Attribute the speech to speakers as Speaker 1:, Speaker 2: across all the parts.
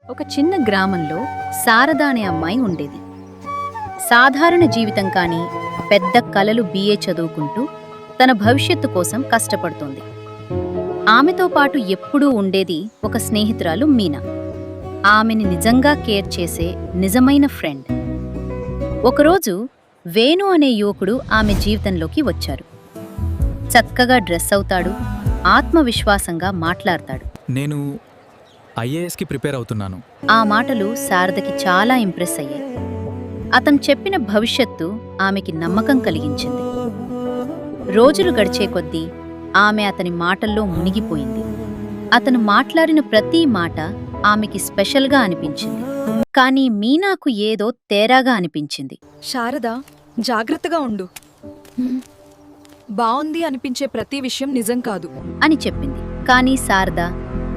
Speaker 1: ఒక చిన్న గ్రామంలో శారద అనే అమ్మాయి ఉండేది. సాధారణ జీవితం కానీ పెద్ద కలలు BA చదువుకుంటూ తన భవిష్యత్తు కోసం కష్టపడుతోంది. ఆమెతో పాటు ఎప్పుడూ ఉండేది ఒక స్నేహితురాలు మీనా. ఆమెని నిజంగా కేర్ చేసే నిజమైన ఫ్రెండ్. ఒకరోజు వేణు అనే యువకుడు ఆమె జీవితంలోకి వచ్చారు. చక్కగా డ్రెస్ అవుతాడు, ఆత్మవిశ్వాసంగా మాట్లాడతాడు.
Speaker 2: నేను IASకి ప్రిపేర్ అవుతున్నాను.
Speaker 1: ఆ మాటలు శారదకి చాలా ఇంప్రెస్ అయ్యాయి. అతను చెప్పిన భవిష్యత్తు ఆమెకి నమ్మకం కలిగించింది. రోజులు గడిచే కొద్దీ ఆమె అతని మాటల్లో మునిగిపోయింది. అతను మాట్లాడిన ప్రతి మాట ఆమెకి స్పెషల్గా అనిపించింది. కానీ మీనాకు ఏదో తేడాగా అనిపించింది.
Speaker 3: శారద, జాగ్రత్తగా ఉండు. బావుంది అనిపించే ప్రతి విషయం నిజం కాదు
Speaker 1: అని చెప్పింది. కానీ శారద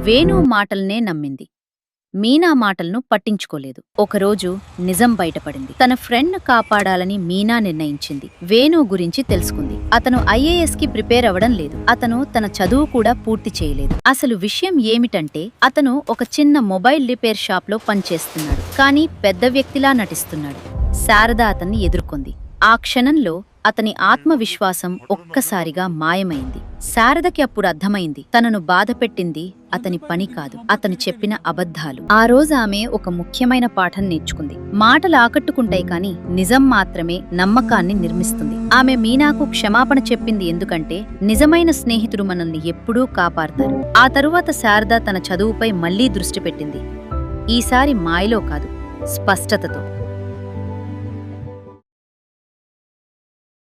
Speaker 1: వేణు మాటల్నే నమ్మింది. మీనా మాటలను పట్టించుకోలేదు. ఒకరోజు నిజం బయటపడింది. తన ఫ్రెండ్ను కాపాడాలని మీనా నిర్ణయించింది. వేణు గురించి తెలుసుకుంది. అతను IASకి ప్రిపేర్ అవ్వడం లేదు. అతను తన చదువు కూడా పూర్తి చేయలేదు. అసలు విషయం ఏమిటంటే అతను ఒక చిన్న మొబైల్ రిపేర్ షాప్లో పనిచేస్తున్నాడు. కానీ పెద్ద వ్యక్తిలా నటిస్తున్నాడు. శారద అతన్ని ఎదుర్కొంది. ఆ క్షణంలో అతని ఆత్మవిశ్వాసం ఒక్కసారిగా మాయమైంది. శారదకి అప్పుడు అర్థమైంది, తనను బాధపెట్టింది అతని పని కాదు, అతను చెప్పిన అబద్ధాలు. ఆ రోజు ఆమె ఒక ముఖ్యమైన పాఠం నేర్చుకుంది. మాటలు ఆకట్టుకుంటాయి కానీ నిజం మాత్రమే నమ్మకాన్ని నిర్మిస్తుంది. ఆమె మీనాకు క్షమాపణ చెప్పింది, ఎందుకంటే నిజమైన స్నేహితుడు మనల్ని ఎప్పుడూ కాపాడతారు. ఆ తరువాత శారద తన చదువుపై మళ్లీ దృష్టి పెట్టింది. ఈసారి మాయలో కాదు, స్పష్టతతో.